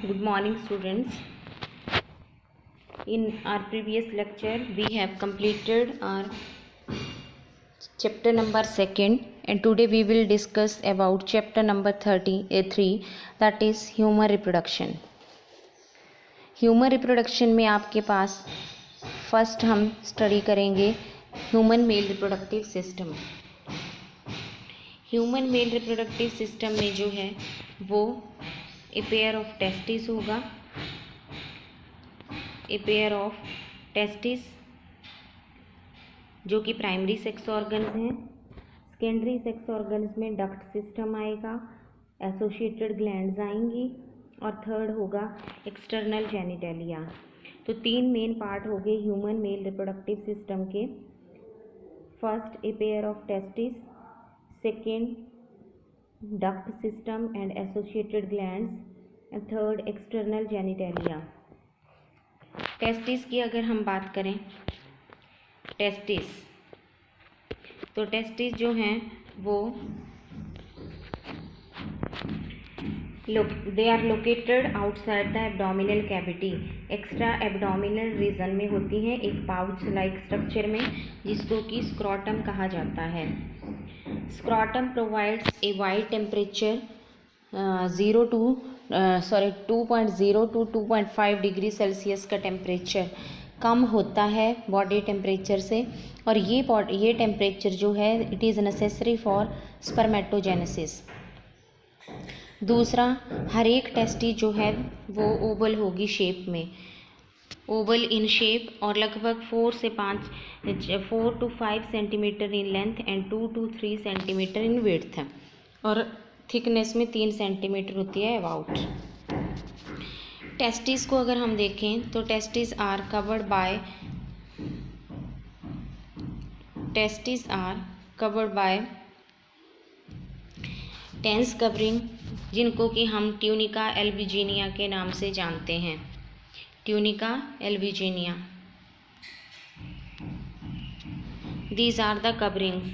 Good morning, students. In our previous lecture, we have completed our chapter number 2, and today we will discuss about chapter number 3, that is human reproduction. Human reproduction में आपके पास first हम study करेंगे human male reproductive system. Human male reproductive system में जो है वो a pair of testis होगा. A pair of testis जो कि प्राइमरी सेक्स ऑर्गन्स हैं. सेकेंडरी सेक्स ऑर्गन्स में डक्ट सिस्टम आएगा, एसोसिएटेड ग्लैंड्स आएंगी और थर्ड होगा एक्सटर्नल जेनिटेलिया. तो 3 मेन पार्ट हो गए ह्यूमन मेल रिप्रोडक्टिव सिस्टम के. First a pair of testis, second duct system and associated glands, and third external genitalia. Testis की अगर हम बात करें, टेस्टिस तो टेस्टिस जो हैं वो they are located outside the abdominal cavity. Extra abdominal region में होती हैं, एक पाउच लाइक स्ट्रक्चर में, जिसको कि स्क्रोटम कहा जाता है. Scrotum provides a wide temperature 2.0 to 2.5 degree Celsius का टेम्परेचर कम होता है बॉडी टेम्परेचर से, और ये टेम्परेचर जो है it is necessary for spermatogenesis. दूसरा, हर एक टेस्टी जो है वो ओवल होगी शेप में, ओवल इन शेप, और लगभग 4 to 5 centimetre in length and 2 to 3 centimetre in width, और थिकनेस में 3 सेंटीमीटर होती है अबाउट. टेस्टिस को अगर हम देखें तो testis are covered by tens covering, जिनको कि हम ट्यूनिका एल्विजिनिया के नाम से जानते हैं. Tunica albuginea, these are the coverings.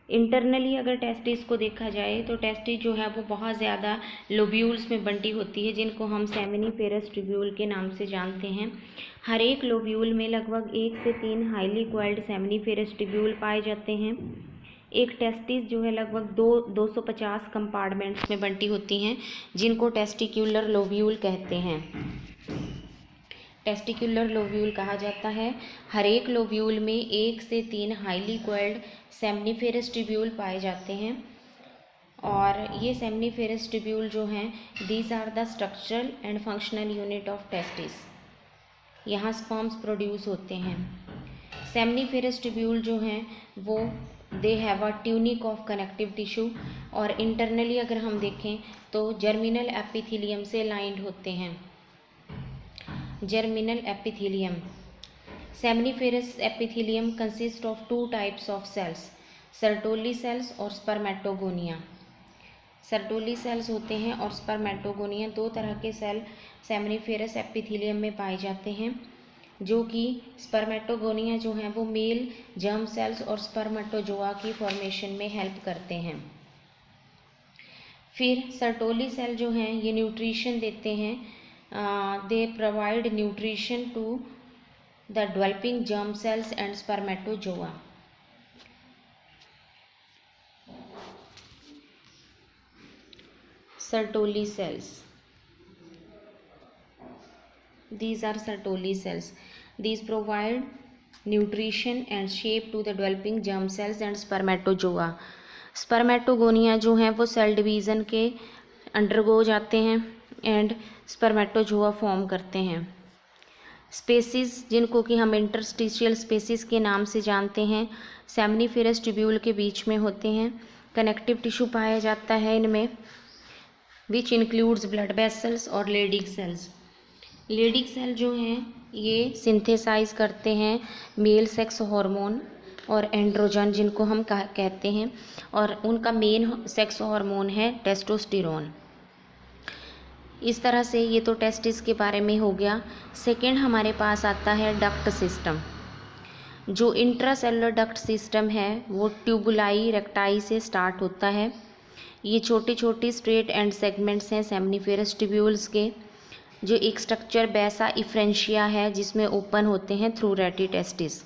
Internally अगर टेस्टिस को देखा जाए तो टेस्टिस जो है वो बहुत ज़्यादा लोब्यूल्स में बंटी होती है, जिनको हम सेमिनिफेरस ट्यूब्यूल के नाम से जानते हैं. हर एक लोब्यूल में लगभग 1 से 3 हाईली क्वाइल्ड सेमिनिफेरस ट्यूब्यूल पाए जाते हैं. एक टेस्टिस जो है लगभग 250 कंपार्टमेंट्स में बंटी होती हैं, जिनको टेस्टिक्यूलर लोब्यूल कहते हैं. टेस्टिक्यूलर लोब्यूल कहा जाता है. हर एक लोब्यूल में 1 से 3 हाईली क्वाइल्ड सेमनीफेरस ट्यूब्यूल पाए जाते हैं, और ये सेमनीफेरस ट्यूब्यूल जो हैं these are the structural and functional unit of testis. यहाँ स्पर्म्स प्रोड्यूस होते हैं. सेमनीफेरस ट्यूब्यूल जो हैं वो they have a tunic of connective tissue, और इंटरनली अगर हम देखें तो जर्मिनल एपिथेलियम से लाइंड होते हैं. Germinal epithelium. Seminiferous epithelium consist of 2 types of cells, Sertoli cells और स्पर्मेटोगोनिया. सर्टोली सेल्स होते हैं और स्पर्मेटोगोनिया, 2 तरह के सेल सेमनीफेरस एपिथेलियम में पाए जाते हैं, जो कि स्पर्मेटोगोनिया जो हैं वो मेल जर्म सेल्स और स्पर्मेटोजोआ की फॉर्मेशन में हेल्प करते हैं. फिर सर्टोली सेल जो हैं ये न्यूट्रिशन देते हैं. They provide nutrition to the developing germ cells and spermatozoa. Sertoli cells. These are Sertoli cells. These provide nutrition and shape to the developing germ cells and spermatozoa. Spermatogonia जो हैं वो cell division के undergo जाते हैं and spermatozoa form करते हैं. Species जिनको कि हम इंटरस्टिशियल स्पेसीज के नाम से जानते हैं, सेमनीफेरस ट्यूब्यूल के बीच में होते हैं. कनेक्टिव टिश्यू पाया जाता है इनमें, विच इंक्लूड्स ब्लड वेसल्स और लेडिक सेल्स. लेडिक सेल जो हैं ये सिंथेसाइज करते हैं मेल सेक्स हार्मोन और एंड्रोजन, जिनको हम कहते हैं, और उनका मेन सेक्स हार्मोन है टेस्टोस्टेरोन. इस तरह से ये तो टेस्टिस के बारे में हो गया. सेकेंड हमारे पास आता है डक्ट सिस्टम. जो इंट्रासेलुलर डक्ट सिस्टम है वो ट्यूबुलाई रेक्टाई से स्टार्ट होता है. ये छोटे छोटे स्ट्रेट एंड सेगमेंट्स हैं सेमिनिफेरस ट्यूब्यूल्स के, जो एक स्ट्रक्चर वैसा इफ्रेंशिया है जिसमें ओपन होते हैं थ्रू रेटी टेस्टिस।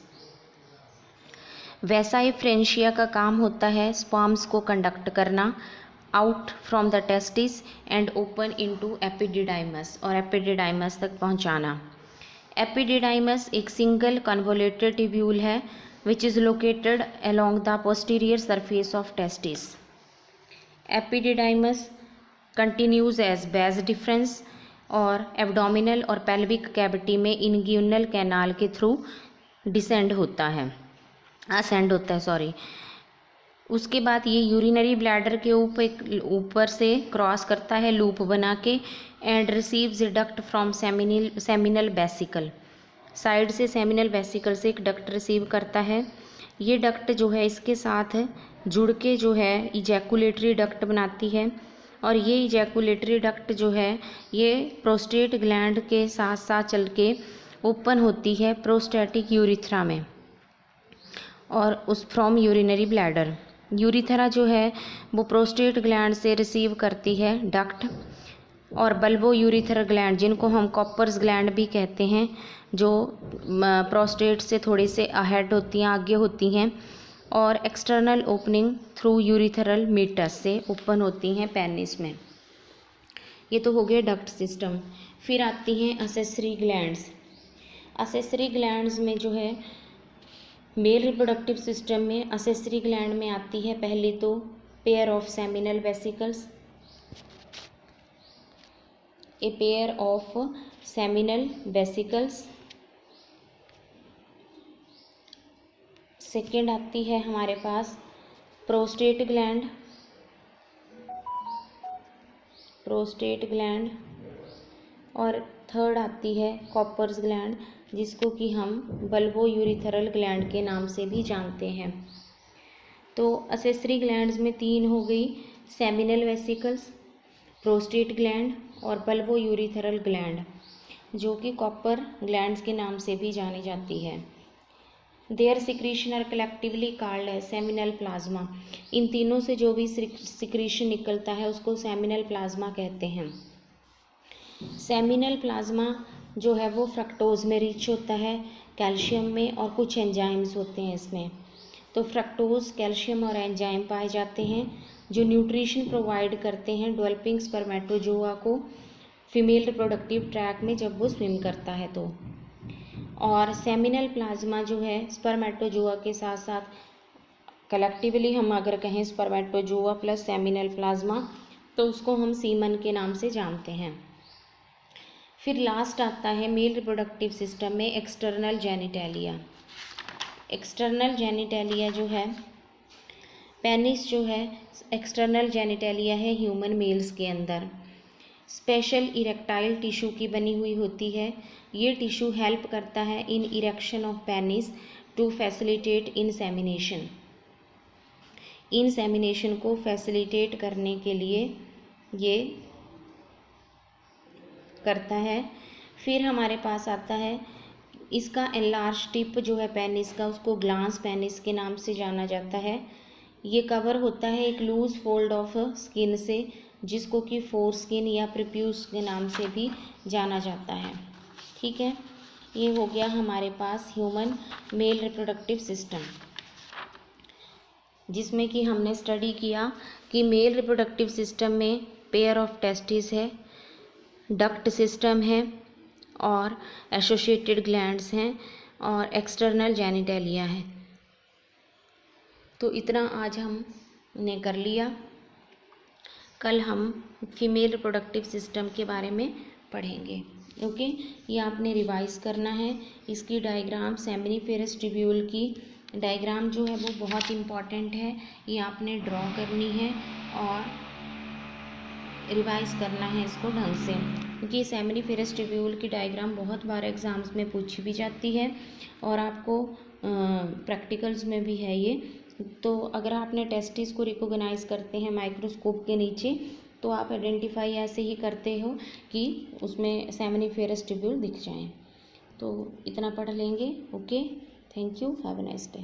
वैसा इफ्रेंशिया का काम होता है स्पर्म्स को कंडक्ट करना out from the testis and open into epididymis, और एपिडिडाइमस तक पहुंचाना। एपिडिडाइमस एक सिंगल कन्वोल्यूटेड ट्यूब्यूल है which is located along the posterior surface of testis. Epididymis continues as vas deferens और एब्डोमिनल और पेल्विक कैविटी में inguinal canal के through ascend होता है। उसके बाद ये यूरिनरी ब्लैडर के ऊपर से क्रॉस करता है लूप बना के and receives duct from seminal vesicle. Side से सेमिनल वेसिकल से एक डक्ट रिसीव करता है। ये डक्ट जो है इसके साथ जुड़ के जो है इजैकुलेटरी डक्ट बनाती है, और ये इजैकुलेटरी डक्ट जो है ये प्रोस्टेट ग्लैंड के साथ साथ चल के ओपन होती है प्रोस्टैटिक यूरिथ्रा में, और उस फ्रॉम यूरिनरी ब्लैडर। यूरिथ्रा जो है वो प्रोस्टेट ग्लैंड से रिसीव करती है डक्ट, और बल्बो यूरिथ्रल ग्लैंड जिनको हम कॉपर्स ग्लैंड भी कहते हैं, जो प्रोस्टेट से थोड़े से अहेड होती हैं, आगे होती हैं, और external opening through urethral meatus से ओपन होती हैं पेनिस में। ये तो हो गया डक्ट सिस्टम। फिर आती हैं असेसरी ग्लैंड्स। असेसरी ग्लैंड्स में जो है मेल रिप्रोडक्टिव सिस्टम में असेसरी ग्लैंड में आती है पहले तो pair of seminal vesicles, a pair of seminal vesicles. Second आती है हमारे पास प्रोस्टेट ग्लैंड, और थर्ड आती है कॉपर्स ग्लैंड जिसको कि हम बल्बो यूरिथ्रल ग्लैंड के नाम से भी जानते हैं। तो असेसरी ग्लैंड्स में तीन हो गई, सेमिनल वेसिकल्स, प्रोस्टेट ग्लैंड और बल्बो यूरिथ्रल ग्लैंड, जो कि कॉपर ग्लैंड्स के नाम से भी जानी जाती है। Their secretion are collectively called है सेमिनल प्लाज्मा। इन तीनों से जो भी सिक्रीशन निकलता है उसको सेमिनल प्लाज्मा कहते हैं। सेमिनल प्लाज्मा जो है वो फ्रक्टोज में रिच होता है, कैल्शियम में, और कुछ एंजाइम्स होते हैं इसमें। तो फ्रक्टोज, कैल्शियम और एंजाइम पाए जाते हैं जो न्यूट्रिशन प्रोवाइड करते हैं डेवलपिंग स्पर्मेटोजोआ को फीमेल रिप्रोडक्टिव ट्रैक में जब वो स्विम करता है तो। और सेमिनल प्लाज्मा जो है स्पर्मेटोजोआ के साथ साथ कलेक्टिवली हम अगर कहें स्पर्मेटोजोआ प्लस सेमिनल प्लाज्मा तो उसको हम सीमन के नाम से जानते हैं। फिर लास्ट आता है मेल रिप्रोडक्टिव सिस्टम में एक्सटर्नल जेनिटेलिया। एक्सटर्नल जेनिटेलिया जो है पेनिस जो है एक्सटर्नल जेनिटेलिया है ह्यूमन मेल्स के अंदर। स्पेशल इरेक्टाइल टिश्यू की बनी हुई होती है। ये टिश्यू हेल्प करता है in erection of penis to facilitate insemination. Insemination को फैसिलिटेट करने के लिए ये करता है। फिर हमारे पास आता है इसका एनलार्ज टिप जो है पेनिस का, उसको ग्लांस पेनिस के नाम से जाना जाता है। ये कवर होता है एक लूज फोल्ड ऑफ स्किन से जिसको कि फोर स्किन या प्रिप्यूस के नाम से भी जाना जाता है। ठीक है, ये हो गया हमारे पास ह्यूमन मेल रिप्रोडक्टिव सिस्टम, जिसमें कि हमने स्टडी किया कि मेल रिप्रोडक्टिव सिस्टम में पेयर ऑफ टेस्टिस है, डक्ट सिस्टम है और एसोसिएटेड ग्लैंड्स हैं और एक्सटर्नल जेनिटेलिया है। तो इतना आज हमने कर लिया। कल हम फीमेल रिप्रोडक्टिव सिस्टम के बारे में पढ़ेंगे। ओके, ये आपने रिवाइज करना है। इसकी डायग्राम सेमिनिफेरस ट्यूब्यूल की डायग्राम जो है वो बहुत इम्पॉर्टेंट है, ये आपने ड्रॉ करनी है और रिवाइज करना है इसको ढंग से, क्योंकि सेमिनिफेरस ट्यूब्यूल की डायग्राम बहुत बार एग्जाम्स में पूछी भी जाती है और आपको प्रैक्टिकल्स में भी है ये। तो अगर आपने टेस्टिस को रिकॉग्नाइज करते हैं माइक्रोस्कोप के नीचे तो आप आइडेंटिफाई ऐसे ही करते हो कि उसमें सेमिनिफेरस ट्यूब्यूल दिख जाएं। तो इतना पढ़ लेंगे। Okay, thank you, have a nice day.